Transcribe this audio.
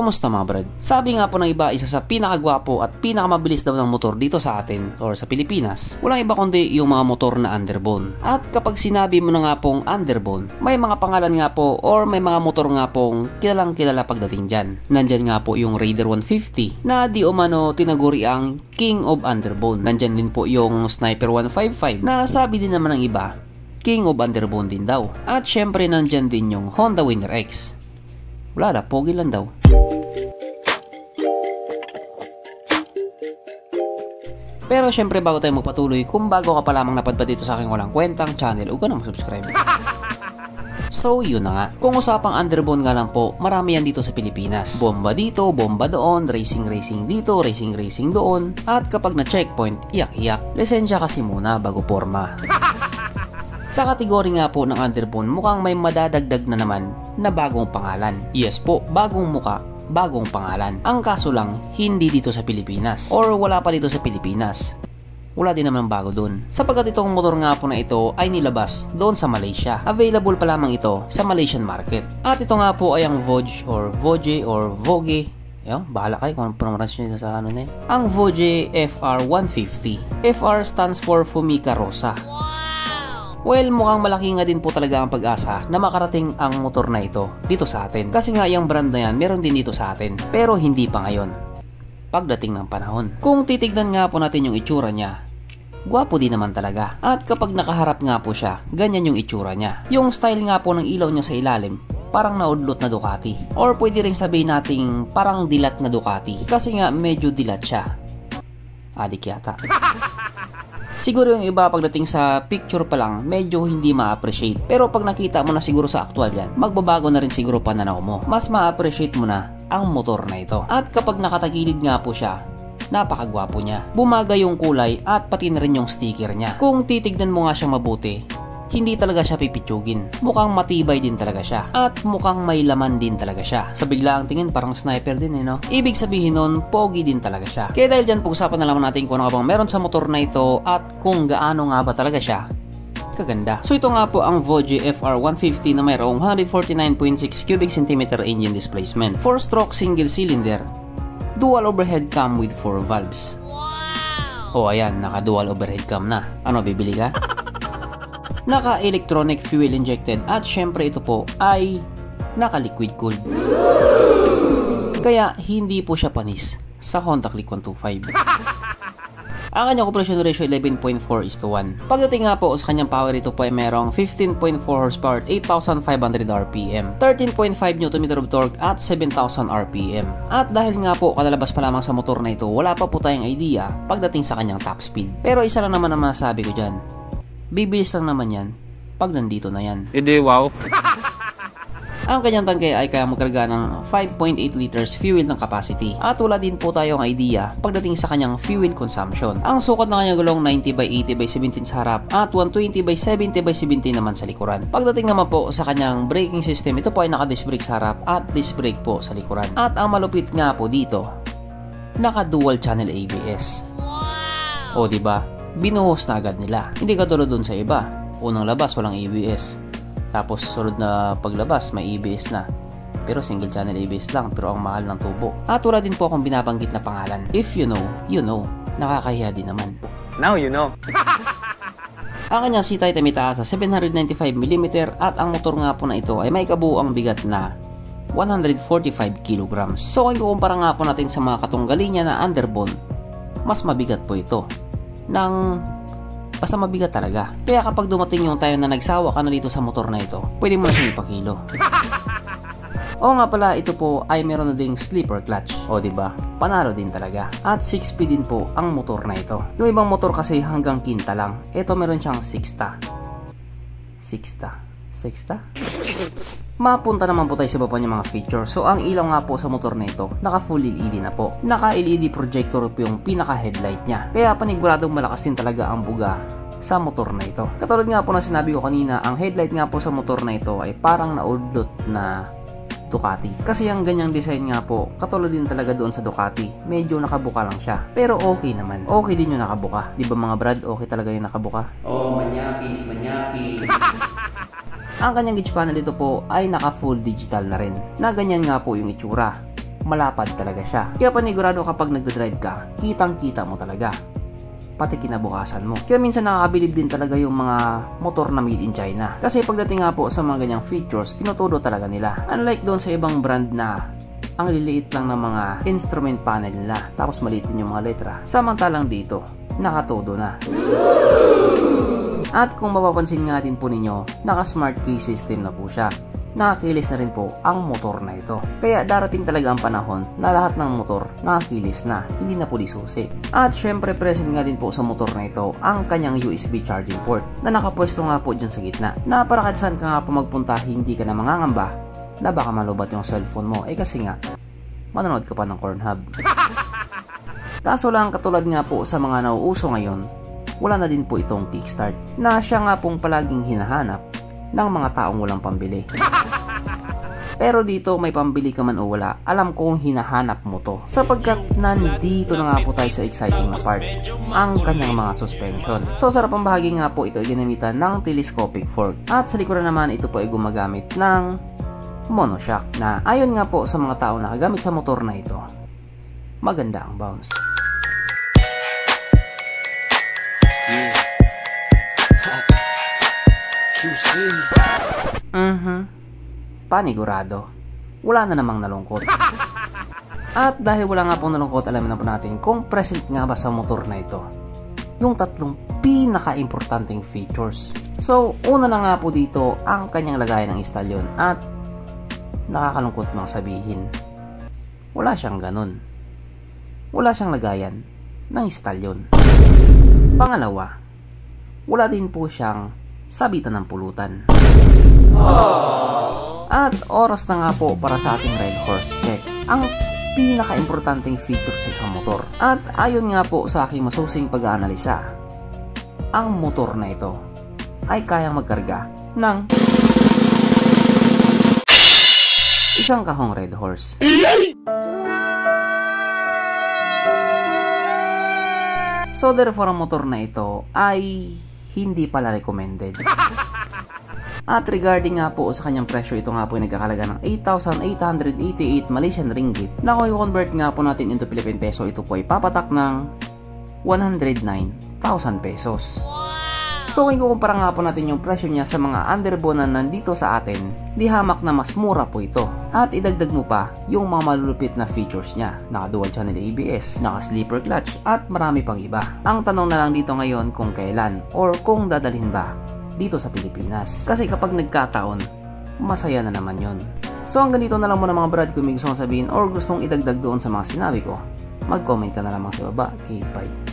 Kumusta mga brad? Sabi nga po ng iba, isa sa pinakagwapo at pinakamabilis daw ng motor dito sa atin or sa Pilipinas, walang iba kundi yung mga motor na underbone. At kapag sinabi mo na nga pong underbone, may mga pangalan nga po or may mga motor nga pong kilalang kilala pagdating dyan. Nandyan nga po yung Raider 150 na di umano tinaguri ang King of Underbone. Nandyan din po yung Sniper 155 na sabi din naman ng iba, King of Underbone din daw. At syempre nandyan din yung Honda Winner X. Wala na, pogi lang daw. Pero syempre bago tayo magpatuloy, kung bago ka pa lamang napadpad dito sa aking walang kwentang channel, huwag ka na mag-subscribe. So yun na nga, kung usapang underbone nga lang po, marami yan dito sa Pilipinas. Bomba dito, bomba doon, racing dito, racing doon. At kapag na-checkpoint, iyak-iyak. Lisensya kasi muna bago porma. Sa kategori nga po ng underbone, mukhang may madadagdag na naman na bagong pangalan. Yes po, bagong muka, bagong pangalan. Ang kaso lang, hindi dito sa Pilipinas. Or wala pa dito sa Pilipinas. Wala din naman bago dun. Sapagkat itong motor nga po na ito ay nilabas doon sa Malaysia. Available pa lamang ito sa Malaysian market. At ito nga po ay ang Vogue or Vogue or Vogue. Bahala kayo kung ano pronunciation nyo sa ano na yun. Ang Vogue FR150. FR stands for Fumica Rosa. Well, mukhang malaki nga din po talaga ang pag-asa na makarating ang motor na ito dito sa atin. Kasi nga yung brand na yan, meron din dito sa atin. Pero hindi pa ngayon. Pagdating ng panahon. Kung titignan nga po natin yung itsura niya, gwapo din naman talaga. At kapag nakaharap nga po siya, ganyan yung itsura niya. Yung style nga po ng ilaw niya sa ilalim, parang naudlot na Ducati. Or pwede rin sabihin nating parang dilat na Ducati. Kasi nga medyo dilat siya. Adik yata. Siguro yung iba pagdating sa picture pa lang, medyo hindi ma-appreciate. Pero pag nakita mo na siguro sa actual yan, magbabago na rin siguro pananaw mo. Mas ma-appreciate mo na ang motor na ito. At kapag nakatagilid nga po siya, napakagwapo niya. Bumagay yung kulay at pati na rin yung sticker niya. Kung titignan mo nga siya mabuti, hindi talaga siya pipitsugin. Mukhang matibay din talaga siya. At mukhang may laman din talaga siya. Sa biglaang tingin parang sniper din no? Ibig sabihin nun, pogi din talaga siya. Kaya dahil dyan, pag-usapan na naman natin kung ano nga bang meron sa motor na ito at kung gaano nga ba talaga siya kaganda. So ito nga po ang Vogue FR150 na mayroong 149.6 cubic centimeter engine displacement. 4-stroke single cylinder. Dual overhead cam with 4 valves. Wow! Ayan, naka-dual overhead cam na. Ano, bibili ka? Naka-electronic fuel injected at syempre ito po ay naka-liquid cooled. Kaya hindi po siya panis sa Honda Click 125. Ang kanyang compression ratio 11.4:1. Pagdating nga po sa kanyang power, ito po ay merong 15.4 horsepower at 8,500 RPM, 13.5 Nm of torque at 7,000 RPM. At dahil nga po kalalabas pa lamang sa motor na ito, wala pa po tayong idea pagdating sa kanyang top speed. Pero isa lang naman ang masasabi ko dyan, bibilis lang naman yan pag nandito na yan. Hindi, wow. Ang kanyang tangke ay kaya magkarga ng 5.8 liters fuel ng capacity. At wala din po tayong idea pagdating sa kanyang fuel consumption. Ang sukat ng kanyang gulong 90/80/17 sa harap at 120/70/17 naman sa likuran. Pagdating naman po sa kanyang braking system, ito po ay naka-disc brake sa harap at disc brake po sa likuran. At ang malupit nga po dito, naka-dual channel ABS. O diba? Binuhos na agad nila. Hindi katulad dun sa iba. Unang labas walang ABS. Tapos sunod na paglabas may ABS na. Pero single channel ABS lang, pero ang mahal ng tubo. At wala din po akong binabanggit na pangalan. If you know, you know. Nakakahiya din naman. Now you know. Ang kanyang seat height ay may taas sa 795mm at ang motor nga po na ito ay may kabuuang bigat na 145 kg. So kung ikukumpara nga po natin sa mga katunggali niya na underbone, mas mabigat po ito. Basta mabigat talaga. Kaya kapag dumating yung time na nagsawa ka na dito sa motor na ito, pwede mo na siyang ipakilo. O nga pala, ito po ay meron na ding sleeper clutch. O diba? Panalo din talaga. At 6-speed din po ang motor na ito. Yung ibang motor kasi hanggang quinta lang. Ito meron siyang sixta. Mapunta naman po tayo sa iba pa niya mga feature. So ang ilaw nga po sa motor na ito, naka full LED na po. Naka LED projector po yung pinaka headlight niya. Kaya paniguradong malakas din talaga ang buga sa motor na ito. Katulad nga po na sinabi ko kanina, ang headlight nga po sa motor na ito ay parang naudlot na Ducati. Kasi ang ganyang design nga po, katulad din talaga doon sa Ducati. Medyo nakabuka lang siya. Pero okay naman. Okay din yung nakabuka. Di ba mga brad, okay talaga yung nakabuka? Oh, manyakis. Ang kanyang gauge panel dito po ay naka full digital na rin. Na ganyan nga po yung itsura. malapad talaga siya. Kaya panigurado kapag nagdadrive ka, kitang-kita mo talaga. Pati kinabukasan mo. Kaya minsan nakakabilib din talaga yung mga motor na made in China. Kasi pagdating nga po sa mga ganyang features, tinutudo talaga nila. Unlike doon sa ibang brand na ang liliit lang ng mga instrument panel nila, tapos maliit din yung mga letra. Samantalang dito, nakatodo na. At kung mapapansin nga din po ninyo, naka-smart key system na po siya. Nakakilis na rin po ang motor na ito. Kaya darating talaga ang panahon na lahat ng motor nakakilis na, hindi na po disusi. At syempre present nga din po sa motor na ito ang kanyang USB charging port na nakapwesto nga po dyan sa gitna. Na para kahit saan ka nga po magpunta, hindi ka na mangangamba na baka malubat yung cellphone mo. Kasi nga, manonood ka pa ng Pornhub. Kaso lang, katulad nga po sa mga nauuso ngayon, wala na din po itong kickstart na siya nga pong palaging hinahanap ng mga taong walang pambili. Pero dito may pambili ka man o wala, alam kong hinahanap mo to. Sapagkat nandito na nga po tayo sa exciting na part, ang kanyang mga suspension. So sarap ang bahagi nga po ito ay ginamitan ng telescopic fork. At sa likuran naman ito po ay gumagamit ng monoshock na ayon nga po sa mga tao na nakagamit sa motor na ito, maganda ang bounce. Panigurado, wala na namang nalungkot. At dahil wala nga pong nalungkot, alamin na po natin kung present nga ba sa motor na ito yung tatlong pinaka-importanting features. So, una na nga po dito ang kanyang lagayan ng istalyon. At nakakalungkot mang sabihin, wala siyang ganun. Wala siyang lagayan ng istalyon. Pangalawa, wala din po siyang sabitan ng pulutan. At oras na nga po para sa ating Red Horse check, ang pinaka-importanting feature sa isang motor. At ayon nga po sa aking masusing pag-aanalisa, ang motor na ito ay kayang magkarga ng isang kahong Red Horse. So therefore, ang motor na ito ay hindi pala recommended. At regarding nga po sa kanyang presyo, ito nga po ay nagkakalaga ng 8,888 Malaysian Ringgit. Na kung i-convert nga po natin into Philippine Peso, ito po ay papatak ng 109,000 pesos. So kung ikukumpara nga po natin yung presyo niya sa mga underbone na nandito sa atin, di hamak na mas mura po ito. At idagdag mo pa yung mga malulupit na features niya. Naka dual channel ABS, naka sleeper clutch, at marami pang iba. Ang tanong na lang dito ngayon kung kailan or kung dadalhin ba dito sa Pilipinas. Kasi kapag nagkataon, masaya na naman yon. So hanggang dito na lang muna mga brad. Kung may gusto kong sabihin or gustong idagdag doon sa mga sinabi ko, mag-comment ka na lamang sa baba. Okay, bye.